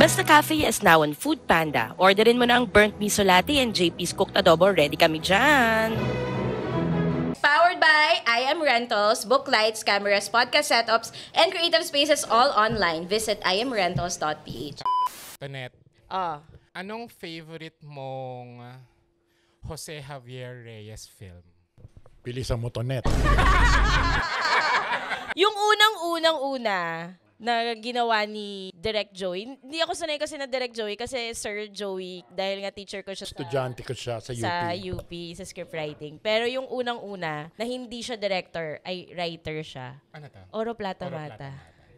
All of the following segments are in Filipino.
Basta Cafe is now on Food Panda. Orderin mo na ang burnt miso latte and JP's cooked adobo. Ready kami dyan! Powered by I Am Rentals, book lights, cameras, podcast setups, and creative spaces all online. Visit imrentals.ph. Tonet, anong favorite mong Jose Javier Reyes film? Bilisan mo, Tonet. Yung unang-una na ginawa ni Direk Joey. Hindi ako sanay kasi na Direk Joey kasi Sir Joey, dahil nga teacher ko siya Estudyante ko siya sa UP. Sa UP, sa script writing. Pero yung unang-una, na hindi siya director, ay writer siya. Ano to? Oro Plata Mata.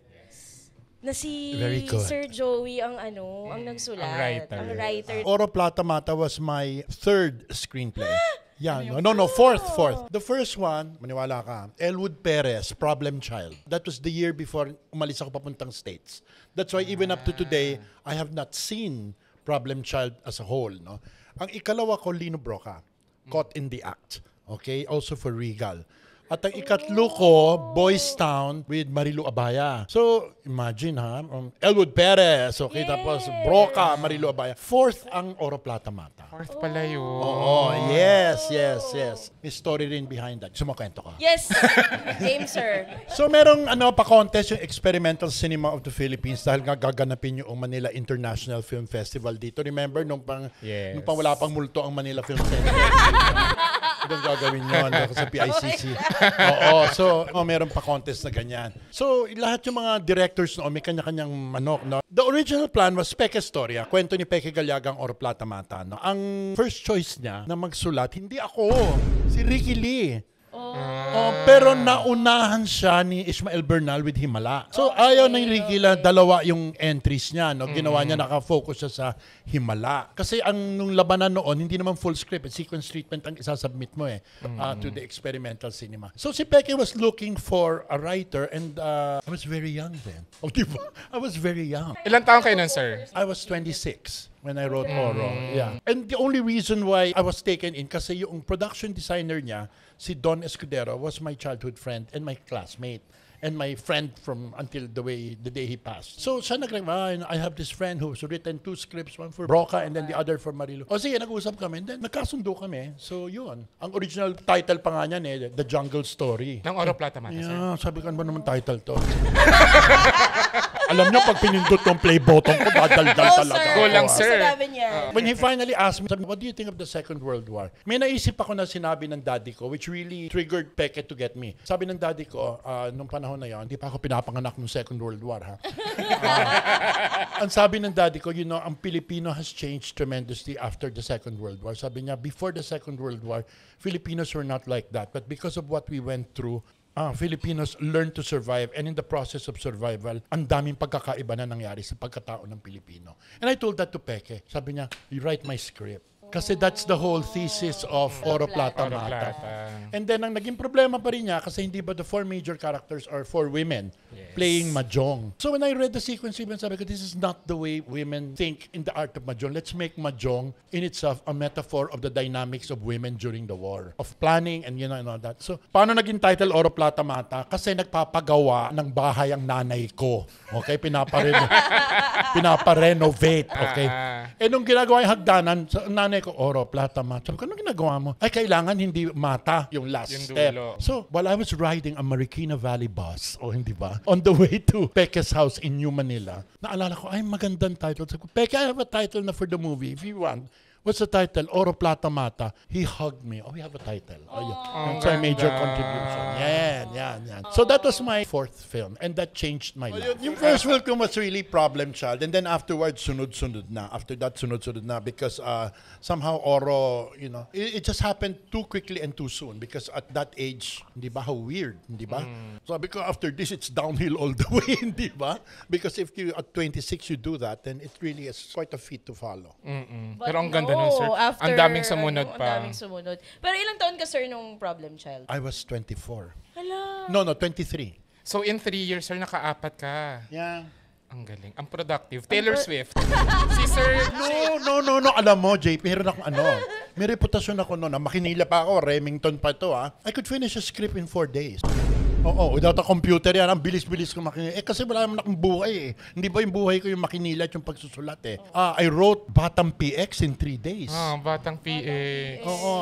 Yes. Na si Very good. Sir Joey ang ang nagsulat. Ang writer. Ang writer. Oro Plata Mata was my third screenplay. Yeah, no, fourth. The first one, maniwala ka, Elwood Perez, Problem Child. That was the year before umalis ako papuntang States. That's why even up to today, I have not seen Problem Child as a whole. No? Ang ikalawa ko, Lino Broca, Caught in the Act. Okay, also for Regal. At ang ikatlo ko, Boys Town with Marilu Abaya. So, imagine ha, Elwood Perez, okay, tapos Broca, Marilu Abaya. Fourth ang Oro Plata Mata. Fourth pala yun. Oo, yes. May story rin behind that. Sumakwento ko. Yes, game sir. So, merong pa-contest yung Experimental Cinema of the Philippines dahil nga gaganapin yung Manila International Film Festival dito. Remember, nung pang wala pang multo ang Manila Film Festival. Doon gagawin yun sa PICC. Oo, so meron pa contest na ganyan. So lahat yung mga directors noon may kanya-kanyang manok. No? The original plan was Peke Storya, kwento ni Peke Galyagang Oro Plata Mata. No? Ang first choice niya na magsulat, hindi ako, si Ricky Lee. Pero naunahan siya ni Ismael Bernal with Himala. So ayaw na yung Ricky Lee, dalawa yung entries niya. No? Ginawa niya, nakafocus siya sa Himala. Kasi ang nung labanan noon, hindi naman full script. Sequence treatment ang isasubmit mo to the experimental cinema. So si Peke was looking for a writer and I was very young then. Diba? I was very young. Ilang taon kayo nun, sir? I was 26 when I wrote Oro. Yeah. And the only reason why I was taken in kasi yung production designer niya, si Don Escudero, was my childhood friend and my classmate and my friend from until the day he passed. So siya I have this friend who's written 2 scripts, one for Broca and then the other for Marilu. O sige, nag-usap kami and then nagkasundo kami. So yun. Ang original title pa nga niyan The Jungle Story. Ng Oro Plata Mata, sir? Yeah, sabi ko, ano ba naman title to? Alam niyo, pag pinindot yung play button ko, dadaldal talaga. Go lang, sir. When he finally asked me, what do you think of the Second World War? May naisip ako na sinabi ng daddy ko, which really triggered Peke to get me. Sabi ng daddy ko, nung panahon na yon, hindi pa ako pinapanganak ng Second World War, ha? Ang sabi ng daddy ko, ang Filipino has changed tremendously after the Second World War. Sabi niya, before the Second World War, Filipinos were not like that. But because of what we went through, Filipinos learned to survive, and in the process of survival, ang daming pagkakaiba na nangyari sa pagkatao ng Pilipino. And I told that to Peke. Sabi niya, you write my script. Kasi that's the whole thesis of Oro Plata Mata. And then, ang naging problema pa rin niya, kasi hindi ba the 4 major characters are 4 women playing Mahjong. So when I read the sequence, even sabi ko, this is not the way women think in the art of Mahjong. Let's make Mahjong in itself a metaphor of the dynamics of women during the war, of planning and and all that. So, paano naging title Oro Plata Mata? Kasi nagpapagawa ng bahay ang nanay ko. Okay? Pinaparenovate. Okay? Eh, nung ginagawa yung hagdanan, nanay ko, Oro Plata Mata. Sabi ko, anong ginagawa mo? Ay, kailangan hindi mata yung last step. So, while I was riding a Marikina Valley bus, hindi ba? On the way to Peke's house in New Manila, naalala ko, ay, magandang title. Sabi ko, Peke, I have a title na for the movie. If you want. What's the title? Oro Plata Mata. He hugged me. We have a title. That's my major contribution. Yan. So that was my 4th film, and that changed my life. Yung first film ko was really Problem Child, and then afterwards, sunod-sunod na. After that, sunod-sunod na because somehow Oro, it just happened too quickly and too soon because at that age, hindi ba, how weird, hindi ba? Sabi ko, after this, it's downhill all the way, hindi ba? Because if you, at 26, you do that, then it really is quite a feat to follow. Pero ang ganda nun, sir. Ang daming sumunod pa. Ang daming sumunod. Pero ilang taon ka, sir, nung Problem Child? I was 24. Hala. No, 23. So in 3 years, sir, nakaapat ka. Yeah. Ang galing. Ang productive. Taylor Swift. Si Sir... No. Alam mo, JP, meron akong may reputasyon ako noon. Makinila pa ako. Remington pa ito, I could finish a script in 4 days. Oo, without a computer yan, ang bilis-bilis ko makinila. Kasi wala naman akong buhay eh. Hindi ba yung buhay ko yung makinilat yung pagsusulat eh. I wrote Batang PX in 3 days. Batang PX. Oo,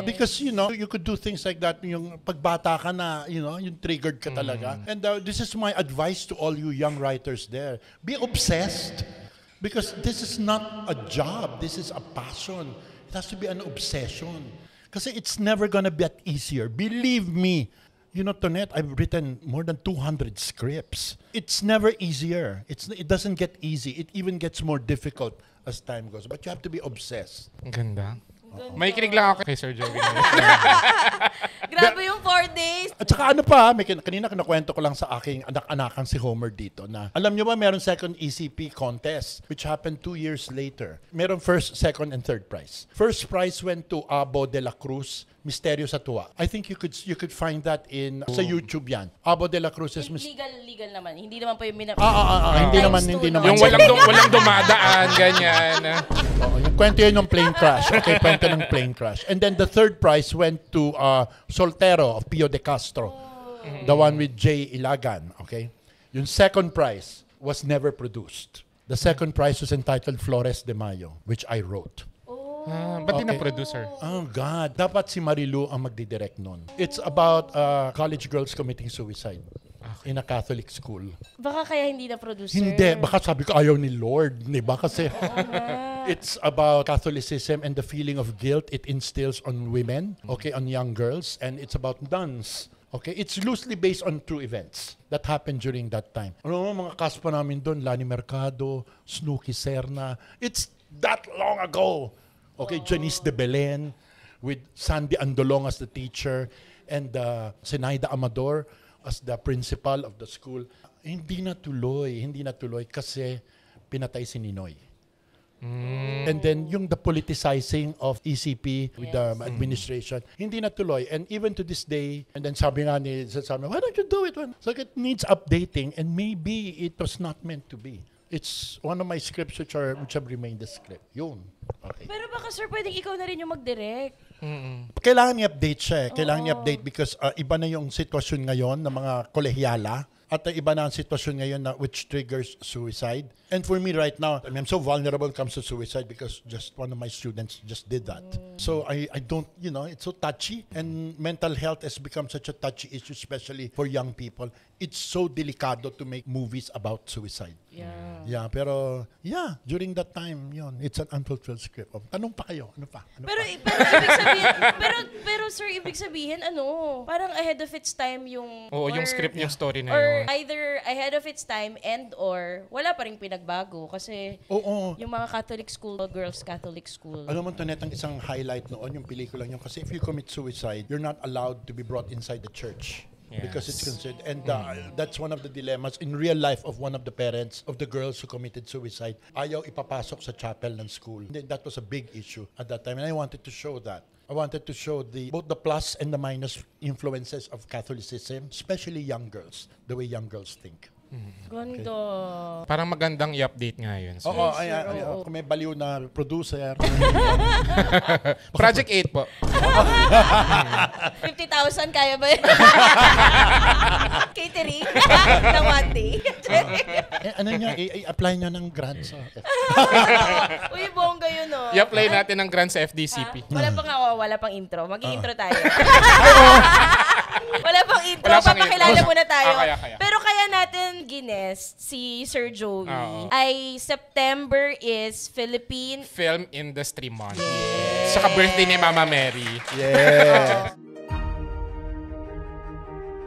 because you could do things like that yung pagbata ka na, yung triggered ka talaga. And this is my advice to all you young writers there. Be obsessed. Because this is not a job. This is a passion. It has to be an obsession. Kasi it's never gonna get easier. Believe me. Tonette, I've written more than 200 scripts. It's never easier. It doesn't get easy. It even gets more difficult as time goes. But you have to be obsessed. Ang ganda. May kinig lang ako kay Sir Joey. Grabe yung 4 days. At saka kanina kinakwento ko lang sa aking anak-anakan si Homer dito na, alam nyo ba meron second ECP contest which happened 2 years later. Meron first, second, and third prize. First prize went to Abo de la Cruz, Misteryo sa Tuwa. I think you could find that sa YouTube yan. Abo de la Cruz is Legal naman. Hindi naman po yung hindi naman. Yung walang dumadaan, ganyan. Yung kwento yun ng plane crash. Okay, kwento ng plane crash. And then the third prize went to Soltero of Pio de Castro. The one with Jay Ilagan. Okay? Yung second prize was never produced. The second prize was entitled Flores de Mayo, which I wrote. Ba't di na producer? Oh God, dapat si Marilu ang magdidirect nun. It's about college girls committing suicide in a Catholic school. Baka kaya hindi na producer. Hindi, baka sabi ko ayaw ni Lord, di ba? Kasi it's about Catholicism and the feeling of guilt it instills on women, okay, on young girls, and it's about nuns. Okay, it's loosely based on true events that happened during that time. Mga cast pa namin doon, Lani Mercado, Snooki Serna. It's that long ago. Okay, Janice de Belen with Sandy Andolong as the teacher and Zenaida Amador as the principal of the school. Hindi natuloy kasi pinatay si Ninoy. And then the politicizing of ECP with the administration, hindi natuloy. And even to this day, and then sabi nga ni, why don't you do it? So it needs updating and maybe it was not meant to be. It's one of my scripts which have remained the script. Yun. Okay. Pero baka sir, pwedeng ikaw na rin yung mag-direct. Kailangan i-update siya. Kailangan i-update because iba na yung sitwasyon ngayon ng mga kolehyala at iba na ang sitwasyon ngayon which triggers suicide. And for me right now, I'm so vulnerable when it comes to suicide because just one of my students just did that. So I don't, it's so touchy and mental health has become such a touchy issue, especially for young people. It's so delicado to make movies about suicide. Yeah, pero during that time, it's an unfulfilled script. Tanong pa kayo, ano pa? Ibig sabihin, pero sir, ibig sabihin, parang ahead of its time yung... Oo, yung script yung story na or yun. either ahead of its time or wala pa rin pinagbago kasi yung mga Catholic school, girls Catholic school. Alam mo, Tonette, ang isang highlight noon, yung pelikula yun, kasi if you commit suicide, you're not allowed to be brought inside the church. Yes. Because it's considered, and that's one of the dilemmas in real life of one of the parents of the girls who committed suicide. Ayaw ipapasok sa chapel ng school. And that was a big issue at that time, and I wanted to show that. I wanted to show both the plus and the minus influences of Catholicism, especially young girls, the way young girls think. Ganda. Parang magandang i-update nga yun. So. Oo, kung may baliw na producer. Project 8 po. 50,000 kaya ba yun? Catering ng one day. I-apply nyo ng grant sa Uy, bongga yun I-apply natin ng grant sa FDCP. Wala pang intro. Mag-i-intro tayo. Wala pang intro. Papakilala muna tayo. Kaya. Pero kaya natin ginest si Sir Joey ay September is Philippine Film Industry Month. Yes. Saka birthday ni Mama Mary. Yeah.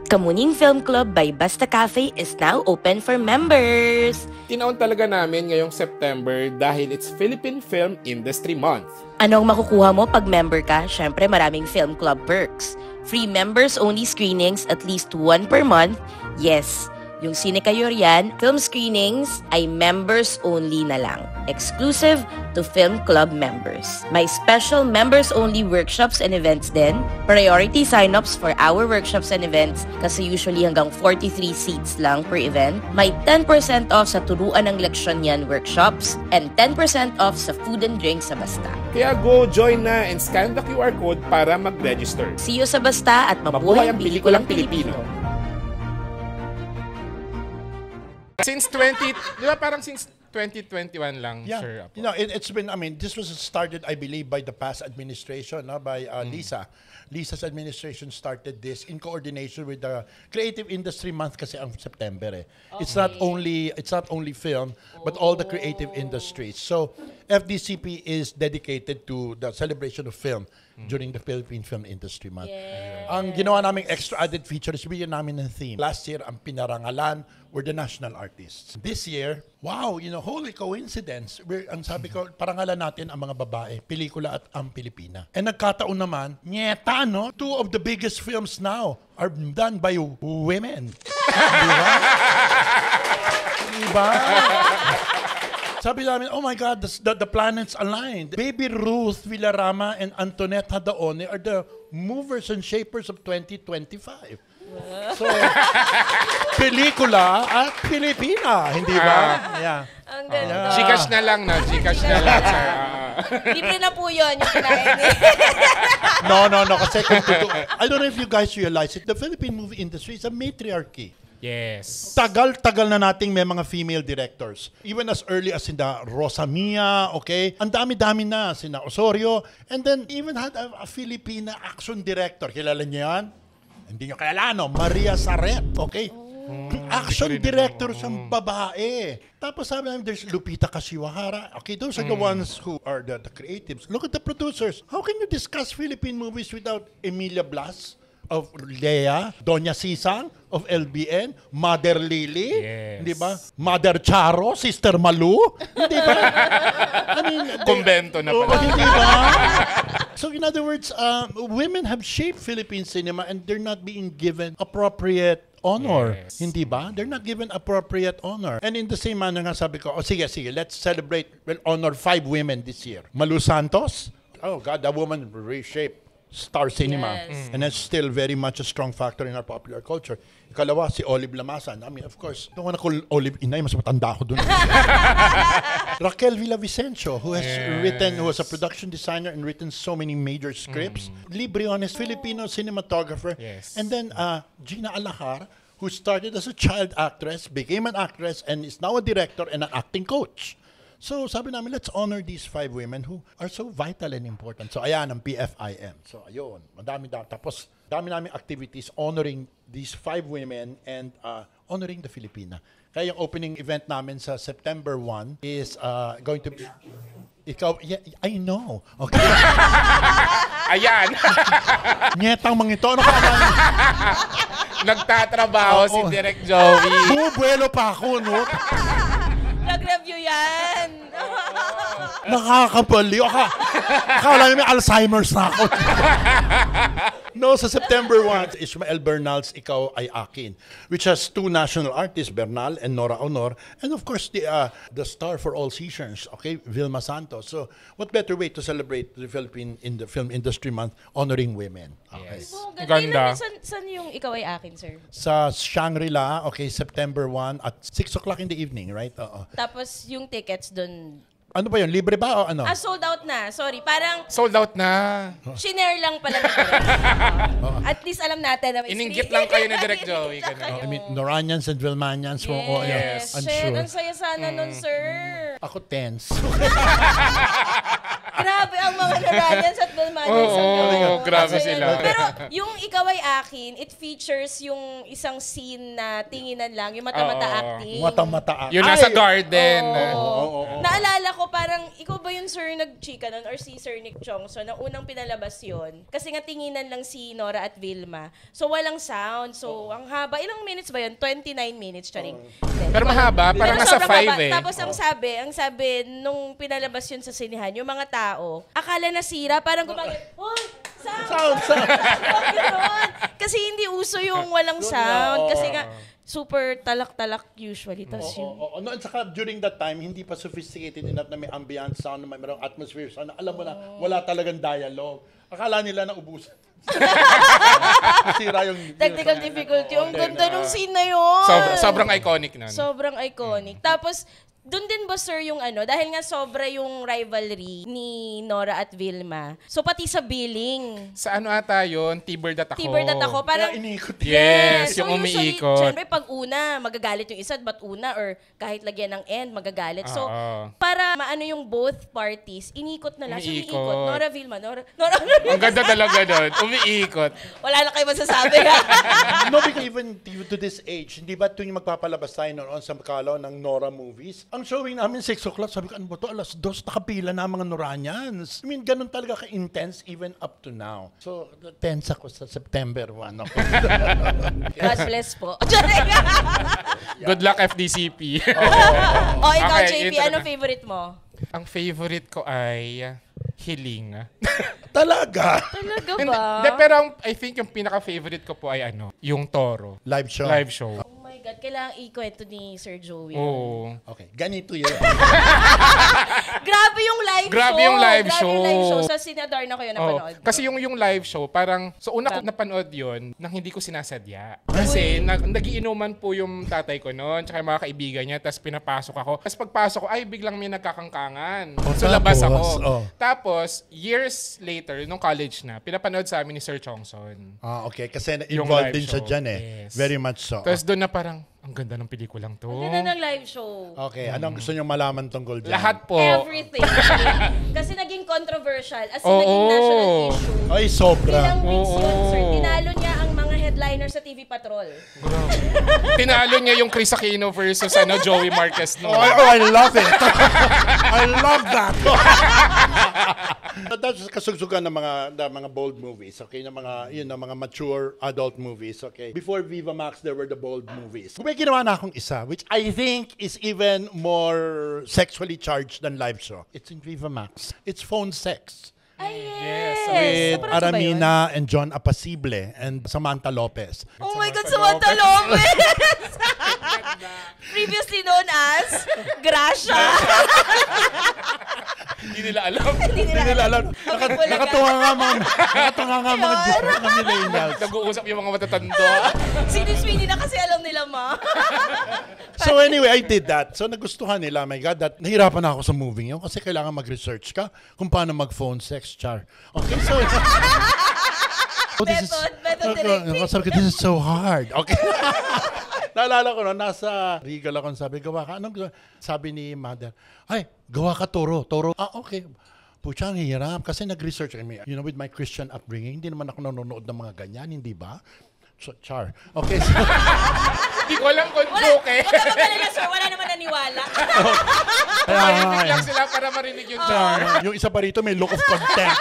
Kamuning Film Club by Basta Cafe is now open for members. Tinaon talaga namin ngayong September dahil it's Philippine Film Industry Month. Anong makukuha mo pag member ka? Syempre maraming film club perks. Free members-only screenings at least 1 per month. Yes, yung Cine Kayorian film screenings ay members-only na lang. Exclusive to film club members. May special members-only workshops and events din. Priority sign-ups for our workshops and events kasi usually hanggang 43 seats lang per event. May 10% off sa turuan ng leksyon yan workshops and 10% off sa food and drinks sa Basta. Kaya go join na and scan the QR code para mag-register. See you sa Basta at mabuhay ang pelikulang Pilipino. Since 20, di ba parang since 2021 lang, Yeah, Sir Apo? you know, it's been. I mean, this was started, I believe, by the past administration, no? By Lisa. Lisa's administration started this in coordination with the Creative Industry Month kasi ang September. It's not only film, but all the creative industries. So FDCP is dedicated to the celebration of film during the Philippine Film Industry Month. Ang ginawa naming extra added feature is bigyan namin ng theme. Last year, ang pinarangalan were the national artists. This year, wow, you know, holy coincidence. Ang sabi ko, parangalan natin ang mga babae, pelikula at ang Pilipina. And nagkataon naman, nyeta, no? Two of the biggest films now are done by women. Diba? Diba? Sabi namin, oh my God, the planets aligned. Baby Ruth Villarama and Antoinette Hadaone are the movers and shapers of 2025. So, pelikula at Pilipina, hindi ba? Yeah. Ang ganda. Gcash na lang, no? Gcash na lang, sir. Libre na po yun yung kinain niya. No. Kasi I don't know if you guys realize it. The Philippine movie industry is a matriarchy. Yes. Tagal na nating may mga female directors. Even as early as in the Rosamia, okay? Ang dami-dami na, sina Osorio. And then even had a Filipina action director. Kilala niyo yan? Hindi niyo kilala, no? Maria Saret, okay? Action director siyang babae. Tapos sabi namin, there's Lupita Kashiwahara. Okay, those are the ones who are the creatives. Look at the producers. How can you discuss Philippine movies without Emilia Blas of Lea, Doña Sisang of LBN, Mother Lily, Yes. di ba? Mother Charo, Sister Malu, di ba? I mean, Kumbento na pala. Hindi ba? So in other words, women have shaped Philippine cinema and they're not being given appropriate honor. Yes. Hindi ba? They're not given appropriate honor. And in the same manner nga sabi ko, sige, let's celebrate, honor 5 women this year. Malu Santos, oh God, that woman reshaped star cinema. Yes. And that's still very much a strong factor in our popular culture. Ikalawa, si Olive Lamasan. I mean, of course, don't wanna call Olive Inay, mas matanda ako dun. Raquel Villavicencio, who has written, who was a production designer and written so many major scripts. Lee Briones, Filipino cinematographer. Yes. And then Gina Alahar, who started as a child actress, became an actress, and is now a director and an acting coach. So sabi namin, let's honor these 5 women who are so vital and important. So ayan, ang PFIM. So ayun, madami. Tapos dami namin activities honoring these 5 women and honoring the Filipina. Kaya yung opening event namin sa September 1 is going to be... Ikaw, yeah, I know. Okay. Ayan. Nyetang mga ito. Ano ka naman? Nagtatrabaho si Direk Joey. Bumubuelo pa ako, no? Nag-review yan. Nakakapaliw. Akala niyo may Alzheimer's na ako. No, sa September 1, Ismael Bernal's Ikaw Ay Akin, which has 2 national artists, Bernal and Nora Honor, and of course the star for all seasons, okay, Vilma Santos. So, what better way to celebrate the Philippine in the Film Industry Month honoring women? Okay. Yes. Oh, Ganda. Saan yung Ikaw Ay Akin, sir? Sa Shangri-La, okay, September 1 at 6 o'clock in the evening, right? Oo. Tapos yung tickets dun. Ano ba yun? Libre ba o ano? Sold out na. Sorry, parang Sold out na. shinare lang pala ni Direk. At least alam natin na may Ininggit screen. lang kayo ni Direk Joey. Ininggit lang ganun. kayo. I mean, Noranians and Vilmanians. Yes. I'm Shit, sure. ang saya sana nun, sir. Ako tense. Grabe ang mga Noranians at Vilmanians. Oo, grabe Masaya sila. nun. Pero yung Ikaw Ay Akin, it features yung isang scene na tinginan lang, yung mata-mata Oo. acting. Mata-mata. Yung nasa garden. Naalala ko parang, ikaw ba yun sir nag-chika nun or si Sir Nick Chongso na unang pinalabas yun? Kasi nga tinginan lang si Nora at Vilma. So walang sound. So ang haba. Ilang minutes ba yun? 29 minutes, charing. Pero mahaba, parang nasa sobrang 5 haba. eh. Tapos ang sabi, nung pinalabas yun sa sinihan, yung mga tao, akala nasira, parang gumagano, oh, sound. Ganun. Kasi hindi uso yung walang sound. Kasi nga, super talak-talak usually. Tapos yun. No, at saka during that time, hindi pa sophisticated enough na may ambient sound, na mayroong atmosphere sound. Alam mo na, wala talagang dialogue. Akala nila na ubusan. Sira yung... Technical difficulty. Ang ganda nung scene na yun. Sobrang iconic nun. Sobrang iconic. Tapos, Doon din ba, sir, yung dahil nga sobra yung rivalry ni Nora at Vilma. So, pati sa billing. Sa ano ata yun? T-bird at ako. T-bird at ako. Parang, Kaya iniikot. Yes, yung usually, umiikot. syempre, pag una, magagalit yung isa, ba't una? Or kahit lagyan ng end, magagalit. So, Oo. para maano yung both parties, inikot na lang. So, Umiikot. umiikot. Nora, Vilma, Nora. Ang ganda talaga doon. Umiikot. Wala na kayo masasabi. No, because even to this age, hindi ba tuwing magpapalabas tayo noon sa Macau ng Nora movies, ang showing namin 6 o'clock, sabi ko, ano ba to? Alas 2, nakapila na mga Noranians. I mean, ganun talaga ka-intense even up to now. So, tense ako sa September 1. Okay? God bless po. Good luck, FDCP. O, ikaw, Okay, JP, yun ano talaga. favorite mo? Ang favorite ko ay Hiling. Talaga? Talaga Hindi, ba? pero I think yung pinaka-favorite ko po ay yung Toro. Live show? Live show. Oh my God, kailangan ikwento ni Sir Joey. Oo. Okay, ganito yun. Grabe yung live Grabe show. yung live Grabe show. yung live show. Sa Sinadar na kayo Oh, napanood. kasi yung live show, parang, so una ko napanood yun nang hindi ko sinasadya. Kasi nagiinuman po yung tatay ko noon, tsaka yung mga kaibigan niya, tapos pinapasok ako. Tapos pagpasok ko, ay biglang may nagkakangkangan. So labas ako. Tapos, years later, nung college na, pinapanood sa amin ni Sir Chongson. Okay, kasi Yung involved live din siya show. dyan Yes. Very much so. Tapos doon na parang, ang ganda ng pelikulang to. Ang ganda ng live show. Okay, anong gusto niyo malaman tungkol dyan? Lahat po. Everything. Kasi naging controversial. As in, Oo. naging national issue. Ay, sobra. Ilang weeks yun, sir. Oo. Tinalo niya ang mga headliner sa TV Patrol. Tinalo niya yung Chris Aquino versus Joey Marquez no. I love it. I love that. That's kasugsugan ng mga bold movies, okay? Ng mga mature adult movies, okay? Before Viva Max, there were the bold movies. May ginawa na akong isa, which I think is even more sexually charged than live show. It's in Viva Max. It's Phone Sex. Ay, Yes. Napanood With ko ba yun? Aramina and John Apacible and Samantha Lopez. Oh my God, Samantha Lopez! Previously known as Gracia. Hindi nila alam. Hindi Hindi nila alam. Bulaga. Nakatuwa nga mga millennials. Nag-uusap yung mga matatanda. Siniswini na kasi alam nila, ma. So anyway, I did that. So nagustuhan nila, my God, that nahirapan na ako sa moving yun kasi kailangan mag-research ka kung paano mag-phone sex, char. Okay, so... Method directing. Sabi ko, this is so hard. Okay. Naalala ko, nasa Regal ako, sabi, gawa ka. Anong gawa? Sabi ni mother, ay, gawa ka Toro. Okay. Pucha, ang hirap. Kasi nag-research kami. You know, with my Christian upbringing, hindi naman ako nanonood ng mga ganyan, hindi ba? So, char. Okay, so... Hindi ko alam kung joke eh. Huwag ka magalala, sir. Wala naman naniwala. Marinig lang sila para marinig yung char. Yung isa pa rito, may look of contempt.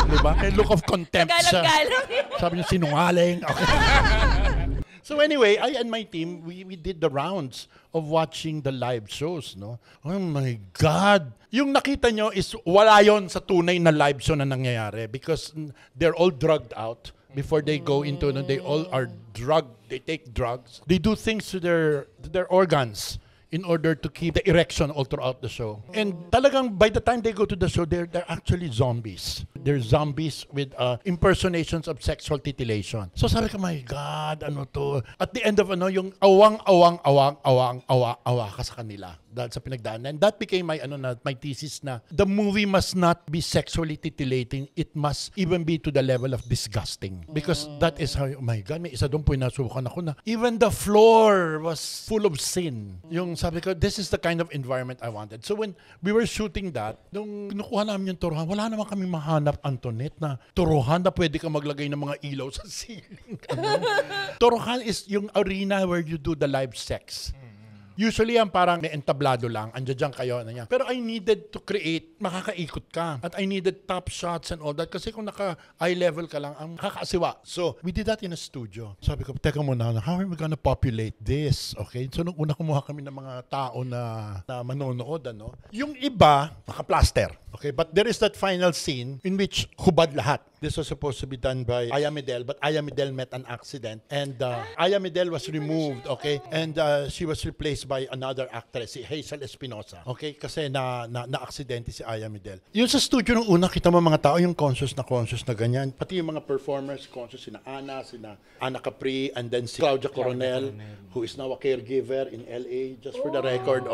Diba? May look of contempt siya. Galang-galang. Sabi niya, sinungaling. Okay. So anyway, I and my team, we did the rounds of watching the live shows, no? Oh my God! Yung nakita nyo is wala yon sa tunay na live show na nangyayari because they're all drugged out before they go into, they all are drugged, they take drugs. They do things to their organs in order to keep the erection all throughout the show. And talagang by the time they go to the show, they're actually zombies. They're zombies with impersonations of sexual titillation. So sabi ko, my God, ano to? At the end of yung awang ka sa kanila dahil sa pinagdaanan. And that became my thesis na the movie must not be sexually titillating. It must even be to the level of disgusting. Because that is how, oh my God, may isa doon po nasubukan ako na even the floor was full of sin. Yung sabi ko, this is the kind of environment I wanted. So when we were shooting that, nung kinukuha namin yung turuhan, wala naman kami mahanap, Antoinette, na turuhan na pwede ka maglagay ng mga ilaw sa ceiling. Turuhan is yung arena where you do the live sex. Usually yan parang may entablado lang, andyan kayo na yan. Pero I needed to create, makakaikot ka. At I needed top shots and all that. Kasi kung naka-eye level ka lang, ang kakasiwa. So, we did that in a studio. Sabi ko, teka muna, how are we gonna populate this? Okay? So, nung una kumuha kami ng mga tao na manonood, Yung iba, naka-plaster. Okay? But there is that final scene in which hubad lahat. This was supposed to be done by Aya Midel, but Aya Midel met an accident. And Aya Midel was removed, okay? And she was replaced by another actress, si Hazel Espinosa. Okay? Kasi na-aksidente si Aya Midel. Yung sa studio nung una, kita mo mga tao, yung conscious na ganyan. Pati yung mga performers, conscious, sina Ana Capri, and then si Claudia Coronel, who is now a caregiver in LA, just for the record.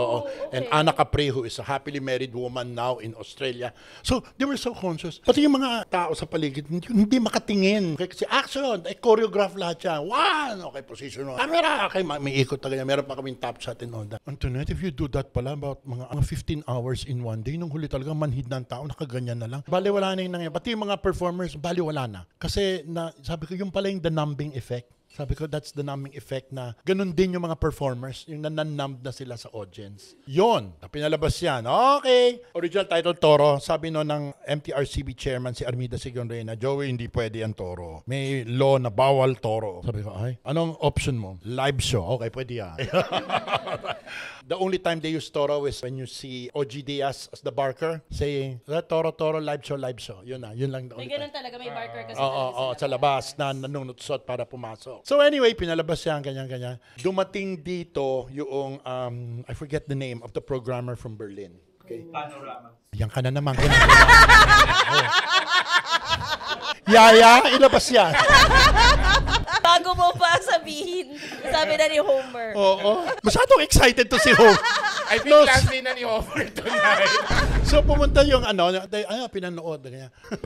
And Ana Capri, who is a happily married woman now in Australia. So, they were so conscious. Pati yung mga tao sa paligid, hindi makatingin. Okay, kasi action, choreograph lahat yan. One, okay, position, camera, okay, may ikot talaga. Meron pa kaming top shot and all that. Antoinette, if you do that pala, about mga 15 hours in one day, nung huli talaga manhid ng tao, nakaganyan na lang. Bali, wala na yung nangyayari. Pati yung mga performers, bali, wala na. Kasi, sabi ko, yung pala yung the numbing effect. Sabi ko, that's the numbing effect na ganun din yung mga performers, yung nananumb na sila sa audience. Yon, pinalabas yan. Okay. Original title, Toro. Sabi no ng MTRCB chairman, si Armida Sigonreyna, Joey, hindi pwede yan, Toro. May law na bawal, Toro. Sabi ko, ay, anong option mo? Live show. Okay, pwede yan. The only time they use Toro is when you see OG Diaz as the barker saying, Toro, live show. Yun lang. May ganun talaga, may barker kasi. Oo, sa labas na nanunutsot para pumasok. So anyway, pinalabas yan, ganyan. Dumating dito yung, I forget the name of the programmer from Berlin. Okay? Panorama. Yan ka na naman. Yaya, ilabas yan. Bago mo pa sabihin, sabi na ni Homer. Oo. Masyadong excited to si Homer. I think last day na ni Homer tonight. So pumunta yung pinanood.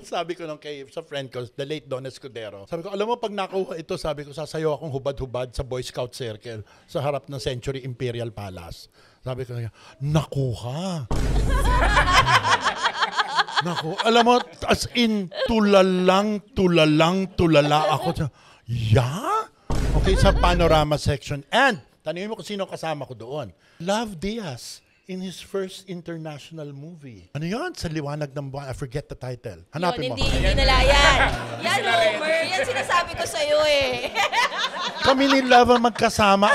Sabi ko nung sa friend ko, the late Don Escudero. Sabi ko, alam mo, pag nakuha ito, sabi ko, sasayaw akong hubad-hubad sa Boy Scout Circle sa harap ng Century Imperial Palace. Sabi ko, nakuha. Naku, alam mo, as in, tulala ako. Yeah? Okay, sa panorama section. And, tanungin mo kung sino kasama ko doon. Love Diaz in his first international movie. Ano yun? Sa Liwanag ng Buwan. I forget the title. Hanapin mo. Hindi nalayan. Yan, Homer. Yan sinasabi ko sa'yo eh. Kami ni Love ang magkasama.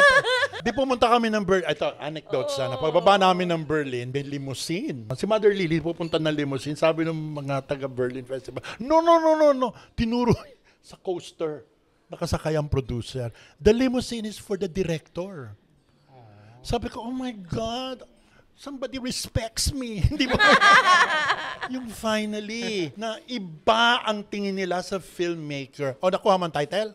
Di pumunta kami ng Berlin. Ito, anecdote sana. Pagbaba namin ng Berlin, may limousine. Si Mother Lily pupunta ng limousine. Sabi ng mga taga-Berlin Festival, no. Tinuro sa coaster. Nakasakay ang producer. The limousine is for the director. Sabi ko, oh my God, somebody respects me. Hindi ba? Yung finally, na iba ang tingin nila sa filmmaker. O, nakuha man title?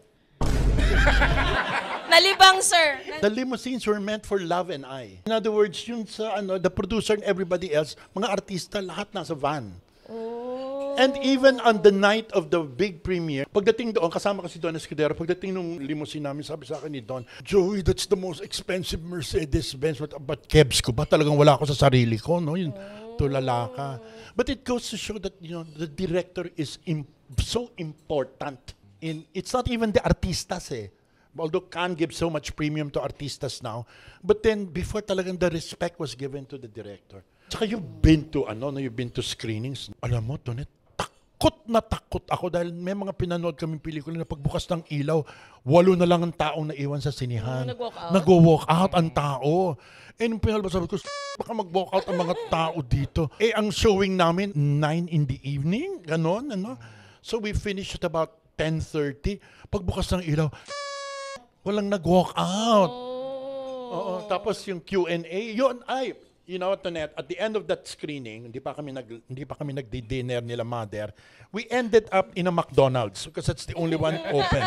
Nalibang, sir. The limousines were meant for Love and I. In other words, yung sa the producer and everybody else, mga artista, lahat nasa van. And even on the night of the big premiere, pagdating doon, kasama ko si Don Escudero, pagdating nung limousine namin, sabi sa akin ni Don, Joey, that's the most expensive Mercedes-Benz. But Kebs ko ba? Talagang wala ako sa sarili ko, no? Yun, tulala ka. But it goes to show that, the director is so important. It's not even the artistas eh. Although Cannes gives so much premium to artistas now, but then before talagang the respect was given to the director. Tsaka you've been to screenings. Alam mo, Tonet, takot ako dahil may mga pinanood kaming pelikula na pagbukas ng ilaw, 8 na lang ang taong naiwan sa sinihan. Nag-walk out ang tao. Nung pinalabas, sabi ko, baka mag-walk out ang mga tao dito. Ang showing namin, 9 in the evening, ganon, So we finished at about 10:30. Pagbukas ng ilaw, walang nag-walk out. Oo, tapos yung Q&A, Tonette, at the end of that screening, hindi pa kami nagdi-dinner nila Mother, we ended up in a McDonald's because that's the only one open.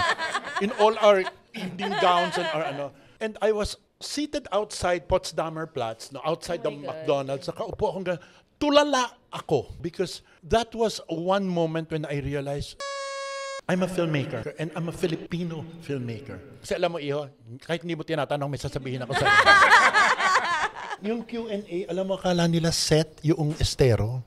In all our evening gowns and I was seated outside Potsdamer Platz, outside the McDonald's, nakaupo akong tulala ako because that was one moment when I realized I'm a filmmaker and I'm a Filipino filmmaker. Kasi alam mo, Iho, kahit hindi mo tinatanong, may sasabihin ako sa'yo. Yung Q&A, alam mo, akala nila set yung estero.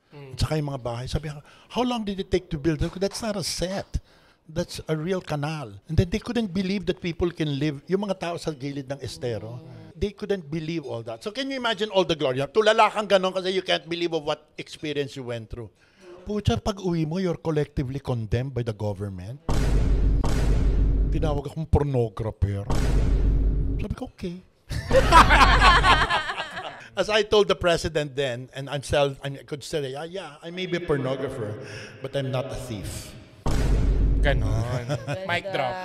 At saka yung mga bahay. Sabi ko, how long did it take to build? That's not a set. That's a real canal. And then they couldn't believe that people can live, yung mga tao sa gilid ng estero, they couldn't believe all that. So can you imagine all the glory? Tulala kang ganon kasi you can't believe of what experience you went through. Pucha, pag uwi mo, you're collectively condemned by the government. Tinawag akong pornographer. Sabi ko, okay. As I told the president then, and I could say, yeah, I may be a pornographer, but I'm not a thief. Ganon. Mic drop.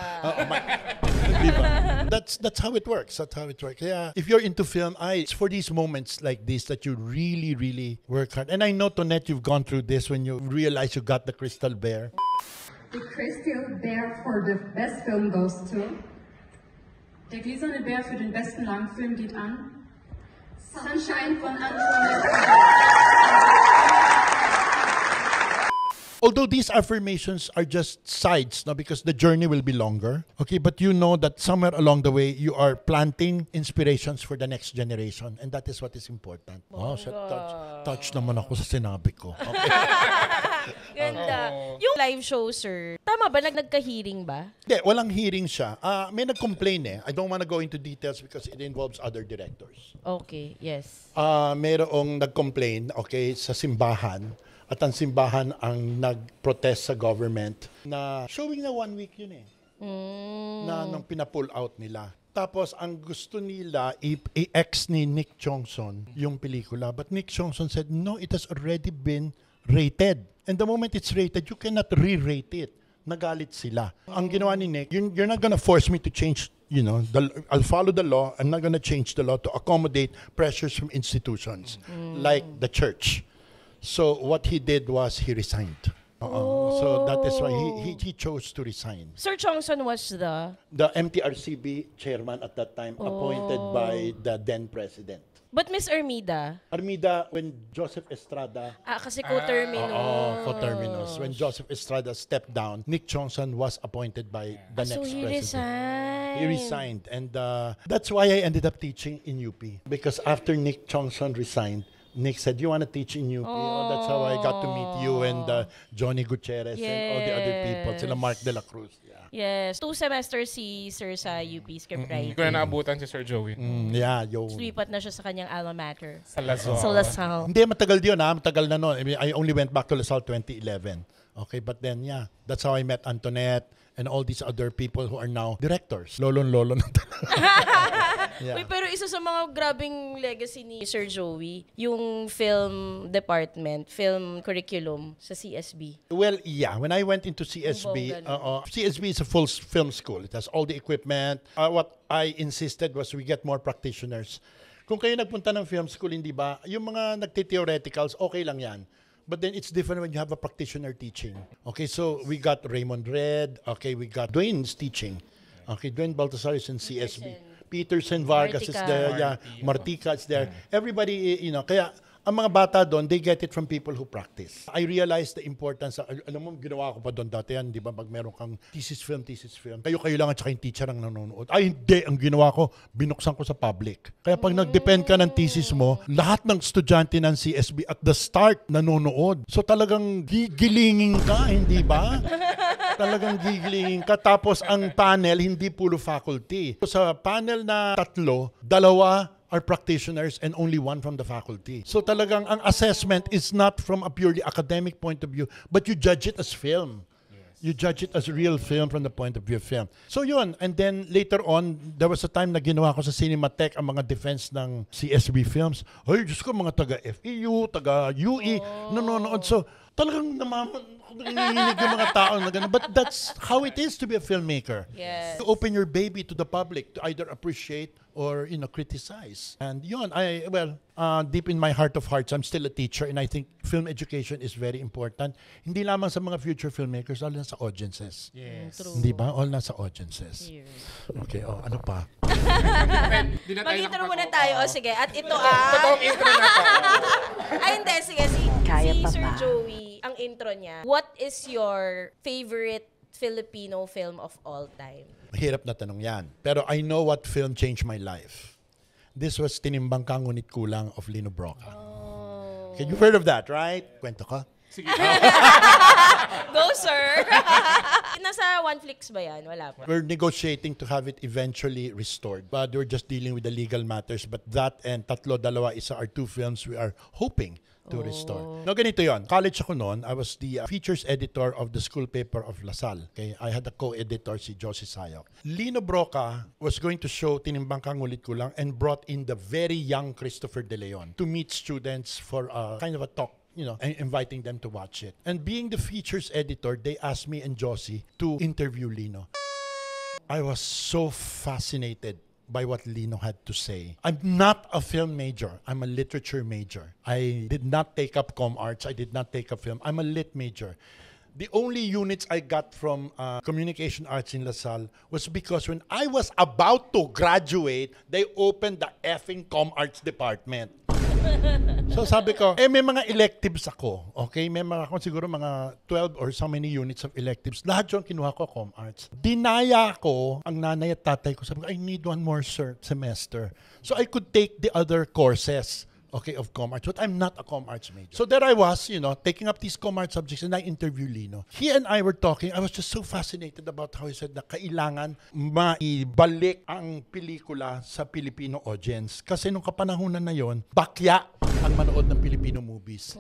That's how it works. That's how it works. Yeah. If you're into film, it's for these moments like this that you really, really work hard. And I know, Tonette, you've gone through this when you realize you got the Crystal Bear. The Crystal Bear for the best film goes to. Der gläserne Bär für den besten Langfilm geht an. Sunshine von Antoinette. Although these affirmations are just sides, no, because the journey will be longer, okay, but you know that somewhere along the way, you are planting inspirations for the next generation, and that is what is important. Touch naman ako sa sinabi ko. Okay. Ganda. Yung live show, sir, tama ba? Nagka-hearing ba? Hindi, walang hearing siya. May nag-complain I don't want to go into details because it involves other directors. Okay, yes. Mayroong nag-complain, okay, sa simbahan. At ang simbahan ang nag-protest sa government na showing na 1 week yun na nung pina-pull out nila. Tapos ang gusto nila i-ex ni Nick Chongson yung pelikula. But Nick Chongson said, no, it has already been rated. And the moment it's rated, you cannot re-rate it. Nagalit sila. Ang ginawa ni Nick, you're not gonna force me to change, I'll follow the law. I'm not gonna change the law to accommodate pressures from institutions like the church. So what he did was he resigned. So that is why he chose to resign. Sir Chongson was the MTRCB chairman at that time, appointed by the then president. But Miss Armida? Armida, when Joseph Estrada... kasi co-terminus. Co-terminus. When Joseph Estrada stepped down, Nick Chongson was appointed by the next he president. Resigned. He resigned. And that's why I ended up teaching in UP. Because after Nick Chongson resigned, Nick said, you want to teach in UP? That's how I got to meet you and Johnny Gutierrez and all the other people. Sila Mark de la Cruz. Yeah. Yes. 2 semesters si Sir sa UP scriptwriting. Hindi ko na naabutan si Sir Joey. Lipat na siya sa kanyang alma mater. Sa Lazao. Sa Lazao. Hindi, matagal yun matagal na noon. I mean, I only went back to Lazao 2011. Okay, but then that's how I met Antoinette and all these other people who are now directors. Lolo na Yeah. Wait, pero isa sa mga grabing legacy ni Sir Joey, yung film department, film curriculum sa CSB. Well, yeah. When I went into CSB, CSB is a full film school. It has all the equipment. What I insisted was we get more practitioners. Kung kayo nagpunta ng film school, hindi ba, yung mga nagti-theoreticals, okay lang yan. But then it's different when you have a practitioner teaching. Okay, so we got Raymond Red. Okay, we got Dwayne's teaching. Okay, Dwayne Baltasar is in CSB. Peterson Vargas is there. Yeah, Martica is there. Everybody, kaya ang mga bata doon, they get it from people who practice. I realized the importance. Alam mo, ginawa ko pa doon dati yan, di ba? Pag meron kang thesis film. Kayo lang at saka yung teacher ang nanonood. Ay, hindi. Ang ginawa ko, binuksan ko sa public. Kaya pag nag-depend ka ng thesis mo, lahat ng estudyante ng CSB at the start nanonood. So talagang gigilingin ka, hindi ba? Talagang gigilingin ka. Tapos ang panel, hindi puro faculty. So, sa panel na 3, 2 are practitioners and only 1 from the faculty. So talagang ang assessment is not from a purely academic point of view, but you judge it as film. You judge it as real film from the point of view of film. So yun, and then later on, there was a time na ginawa ko sa Cinematech ang mga defense ng CSB films. Ay, Diyos ko, mga taga-FEU, taga-UE, nanonood. So talagang nanginginig yung mga tao na gano'n. But that's how it is to be a filmmaker. Yes. To open your baby to the public, to either appreciate or criticize. And yun, deep in my heart of hearts, I'm still a teacher and I think film education is very important. Hindi lamang sa mga future filmmakers, all na sa audiences. Yes. Hindi ba? All na sa audiences. Yes. Okay, ano pa? Mag-intro muna tayo. Sige, at ito Totoong intro na to. Ay, hindi. Sige, si pa Sir ba? Joey, ang intro niya. What is your favorite Filipino film of all time? Mahirap na tanong yan. Pero I know what film changed my life. This was Tinimbang Ka Ngunit Kulang of Lino Broca. Okay, you've heard of that, right? Kwento ka? Sige. Go, sir! Nasa OneFlix ba yan? Wala pa. We're negotiating to have it eventually restored. But we're just dealing with the legal matters. But that and Tatlo Dalawa Isa are two films we are hoping to restore. No, ganito yon. College ako noon. I was the features editor of the school paper of Lasal. Okay? I had a co-editor, si Josie Sayok. Lino Broca was going to show Tinimbang Ka Ngulit Kulang and brought in the very young Christopher De Leon to meet students for a kind of a talk, you know, and inviting them to watch it. And being the features editor, they asked me and Josie to interview Lino. I was so fascinated by what Lino had to say. I'm not a film major. I'm a literature major. I did not take up comm arts. I did not take up film. I'm a lit major. The only units I got from communication arts in LaSalle was because when I was about to graduate, they opened the effing comm arts department. So sabi ko, may mga electives ako. Okay? May mga, siguro mga 12 or so many units of electives. Lahat yung kinuha ko, comm arts. Dinaya ko ang nanay at tatay ko. Sabi ko, I need one more semester. So I could take the other courses, okay, of comm arts. But I'm not a comm arts major. So there I was, you know, taking up these comm arts subjects and I interviewed Lino. He and I were talking. I was just so fascinated about how he said na kailangan maibalik ang pelikula sa Filipino audience. Kasi nung kapanahunan na yon, bakya ang manood ng Filipino movies.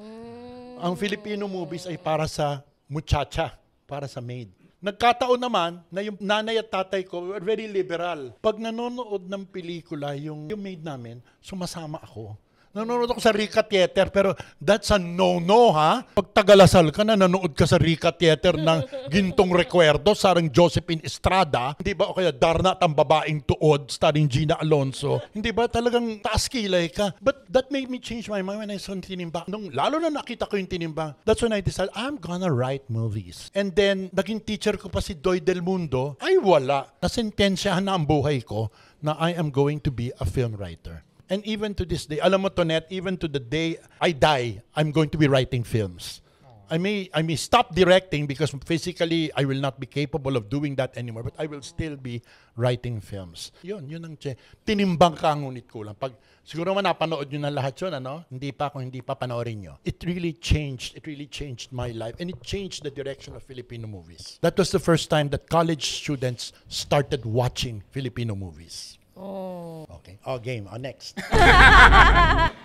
Ang Filipino movies ay para sa muchacha, para sa maid. Nagkataon naman na yung nanay at tatay ko were very liberal. Pag nanonood ng pelikula, yung maid namin, sumasama ako. Nanonood ako sa Rica Theater, pero that's a no-no, ha? Pag Tagalasal ka na, nanood ka sa Rica Theater ng Gintong Recuerdo, starring Josephine Estrada, hindi ba? O kaya Darna at ang Babaeng Tuod, starring Gina Alonso. Hindi ba? Talagang taas kilay ka. But that made me change my mind when I saw Tinimbang. Lalo na nakita ko yung Tinimbang, that's when I decided, I'm gonna write movies. And then, naging teacher ko pa si Doy Del Mundo, ay wala. Nasentensyahan na ang buhay ko na I am going to be a film writer. And even to this day, alam mo, Tonet, even to the day I die, I'm going to be writing films. I may stop directing because physically I will not be capable of doing that anymore, but I will still be writing films. Yun ang Tinimbang Ka Ngunit Kulang. Pag siguro man napanood nyo na lahat yun, ano? Hindi pa panoorin nyo. It really changed my life and it changed the direction of Filipino movies. That was the first time that college students started watching Filipino movies. Oh. Okay. Game. Next.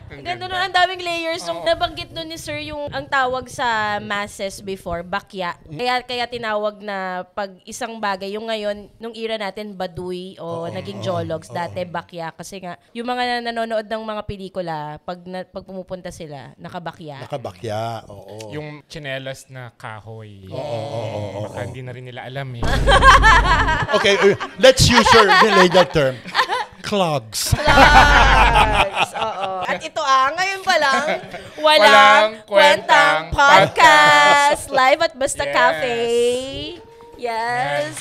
Ganda nun, ang daming layers. Nung nabanggit nun ni Sir yung ang tawag sa masses before, bakya. Kaya tinawag na pag isang bagay, yung ngayon, nung era natin, baduy o naging jologs, dati bakya. Kasi nga, yung mga nanonood ng mga pelikula, pag pumupunta sila, nakabakya. Nakabakya, oo. Yung tsinelas na kahoy. Baka hindi na rin nila alam eh. Okay, let's use your legal term. Clogs. Oo. At ito ngayon pa lang, Walang Kwentang Podcast. Live at Basta Cafe. Yes.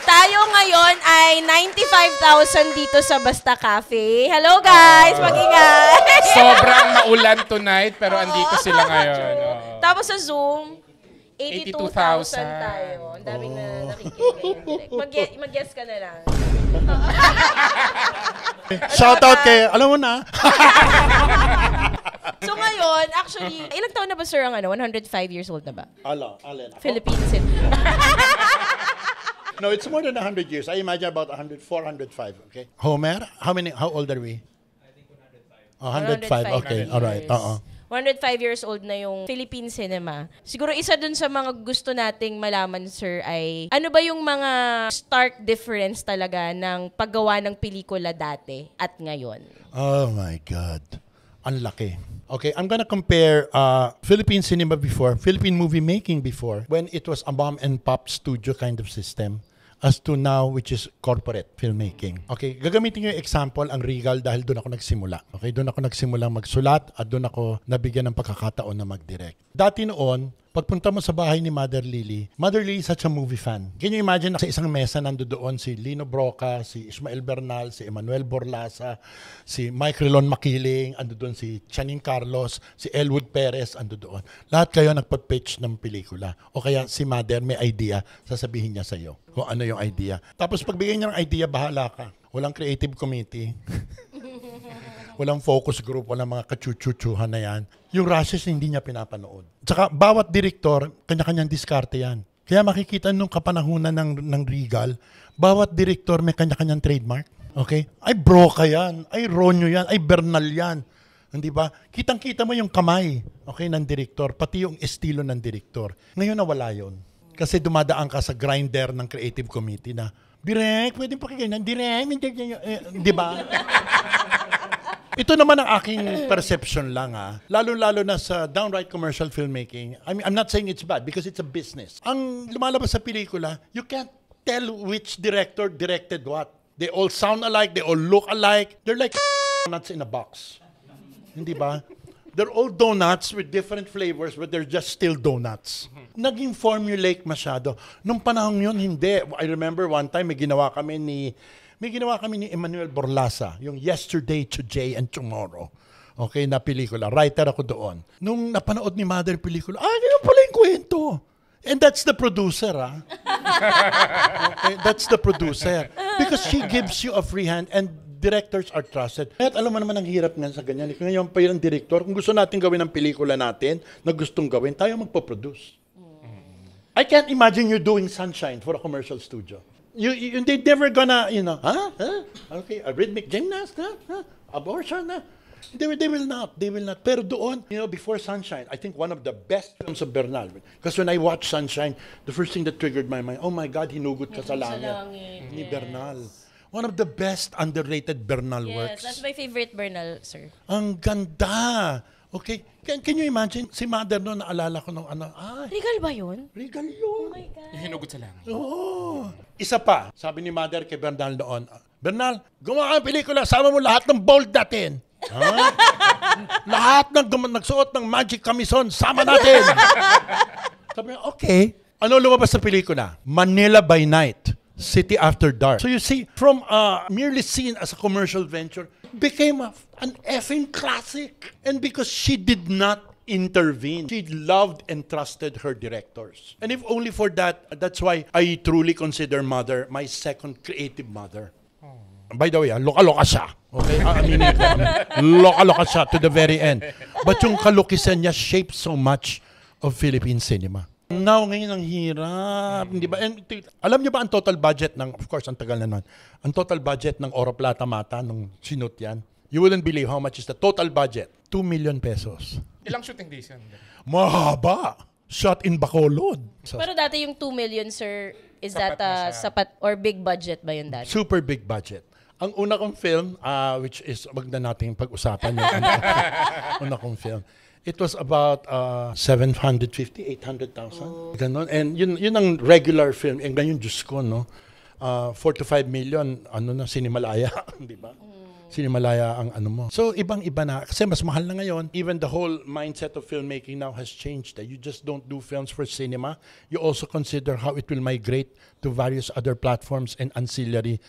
Tayo ngayon ay 95,000 dito sa Basta Cafe. Hello guys, mag-ingay. Sobrang maulan tonight, pero andito sila ngayon. Tapos sa Zoom, 82,000 tayo. Ang daming na nakikinig. Mag-guess ka na lang. Shout out kay, alam mo na. So ngayon, actually, ilang taon na ba sir ang 105 years old na ba? Alin. Philippines. No, it's more than 100 years. I imagine about 104, 105, okay? Homer, how old are we? I think 105. 105, okay. All right. 105 years old na yung Philippine cinema. Siguro isa dun sa mga gusto nating malaman, sir, ay ano ba yung mga stark difference talaga ng paggawa ng pelikula dati at ngayon? Oh my God. Ang laki. Okay, I'm gonna compare Philippine cinema before, Philippine movie making before, when it was a mom and pop studio kind of system, as to now, which is corporate filmmaking. Okay, gagamitin ko yung example, ang Regal, dahil doon ako nagsimula. Okay, doon ako nagsimula magsulat at doon ako nabigyan ng pagkakataon na mag-direct. Dati noon, pagpunta mo sa bahay ni Mother Lily is such a movie fan. Can you imagine sa isang mesa nandoon si Lino Broca, si Ismael Bernal, si Emmanuel Borlasa, si Mike Relon Makiling, andoon si Channing Carlos, si Elwood Perez, andoon. Lahat kayo nagpa-pitch ng pelikula. O kaya si Mother may idea, sasabihin niya sa iyo kung ano yung idea. Tapos pagbigay niya ng idea, bahala ka. Walang creative committee. walang focus group, walang mga kachuchuchuhan na yan. Yung rushes hindi niya pinapanood. Tsaka bawat direktor, kanya-kanyang diskarte yan. Kaya makikita nung kapanahunan ng Regal, bawat direktor may kanya-kanyang trademark. Okay? Ay Broca yan, ay Ronyo yan, ay Bernal yan. Hindi ba? Kitang-kita mo yung kamay, okay, ng direktor, pati yung estilo ng direktor. Ngayon nawala yun. Kasi dumadaan ka sa grinder ng creative committee na, Direk, pwede pakinggan, Direk, di ba? Ito naman ang aking perception lang lalo-lalo na sa downright commercial filmmaking. I mean, I'm not saying it's bad because it's a business. Ang lumalabas sa pelikula, you can't tell which director directed what. They all sound alike, they all look alike. They're like nuts in a box. Hindi ba? They're all donuts with different flavors but they're just still donuts. Naging formulaic masyado. Nung panahon yun, hindi. I remember one time may ginawa kami ni Emmanuel Borlasa, yung Yesterday, Today, and Tomorrow. Okay, na pelikula. Writer ako doon. Nung napanood ni Mother pelikula, ganyan pala yung kwento. And that's the producer, Okay, that's the producer. Because she gives you a free hand and directors are trusted. At alam mo naman ang hirap nga sa ganyan. Ngayon pa yung director, kung gusto natin gawin ang pelikula natin, na gustong gawin, tayo magpo-produce. I can't imagine you doing Sunshine for a commercial studio. They're never gonna, okay, a rhythmic gymnast, abortion, They will not. Pero doon, before Sunshine, I think one of the best films of Bernal. Because when I watched Sunshine, the first thing that triggered my mind, oh my God, Hinugot Ka sa Langit. Ni Bernal. One of the best underrated Bernal works. Yes, that's my favorite Bernal, sir. Ang ganda. Okay, can you imagine, si Mother noon, naalala ko nung Regal ba yun? Regal yun. Oh my God. Yung Hinugot sa Langit. Oo. Isa pa, sabi ni Mother kay Bernal noon, Bernal, gumawa ka ng pelikula, sama mo lahat ng bold natin. Lahat ng nagsuot ng magic camisón, sama natin. Sabi niya, okay. Ano lumabas sa pelikula? Manila by Night. City After Dark. So you see, from merely seen as a commercial venture, became an effing classic. And because she did not intervene, she loved and trusted her directors. And if only for that, that's why I truly consider Mother my second creative mother. By the way, loka-loka siya. Okay? Aminin ko. Loka-loka siya to the very end. But yung kalukisan niya shaped so much of Philippine cinema. Now, ngayon ang hirap. Di ba? And, alam niyo ba ang total budget ng, of course, ang tagal na nun, ang total budget ng Oro Plata Mata nung sinut yan? You wouldn't believe how much is the total budget. 2 million pesos. Ilang shooting days yan? Mahaba. Shot in Bacolod. Pero dati yung 2 million, sir, is that sapat or big budget ba yun dati? Super big budget. Ang una kong film, which is, wag na natin pag-usapan yung una kong film. It was about 750, 800,000. Ganon. And yun ang regular film. And ngayon, Diyos ko, 4 to 5 million, Sinimalaya, di ba? Sinimalaya ang mo. So, ibang-iba na. Kasi mas mahal na ngayon. Even the whole mindset of filmmaking now has changed. You just don't do films for cinema. You also consider how it will migrate to various other platforms and ancillary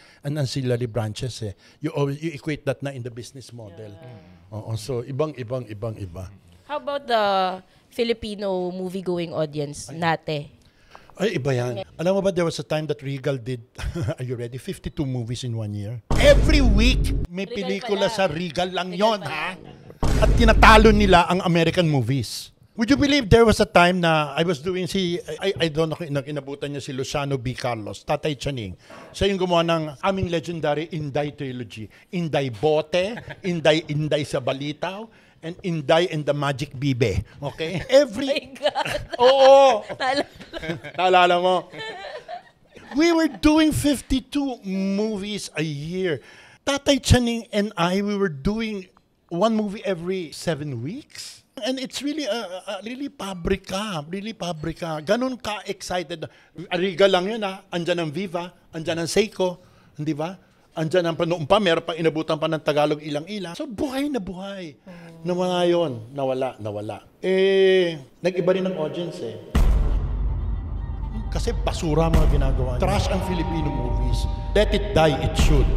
branches. You equate that na in the business model. Yeah. So, ibang-iba. How about the Filipino movie-going audience nate? Ay, iba yan. Alam mo ba, there was a time that Regal did, are you ready? 52 movies in 1 year. Every week, may Regal pelikula pala. sa Regal lang Regal yon, pala. At tinatalo nila ang American movies. Would you believe there was a time na I was doing I don't know, inabutan niya si Luciano B. Carlos, Tatay Chaning. Siya yung gumawa ng aming legendary Inday trilogy. Inday Bote, Inday sa Balitaw, and Inday and the Magic Bibe. Okay? Oh my God. Oo. Naalala. Naalala mo? We were doing 52 movies a year. Tatay Chaning and we were doing one movie every 7 weeks. And it's really really pabrika. Ganun ka-excited. Ariga lang yun Andyan ang Viva, andyan ang Seiko, hindi ba? Andyan ang noon pa, meron pang inabutan pa ng Tagalog ilang-ilang. So buhay na buhay. Nawala yun. Nawala. Nag-iba rin ang audience Kasi basura mga ginagawa. Trash ang Filipino movies. Let it die, it should.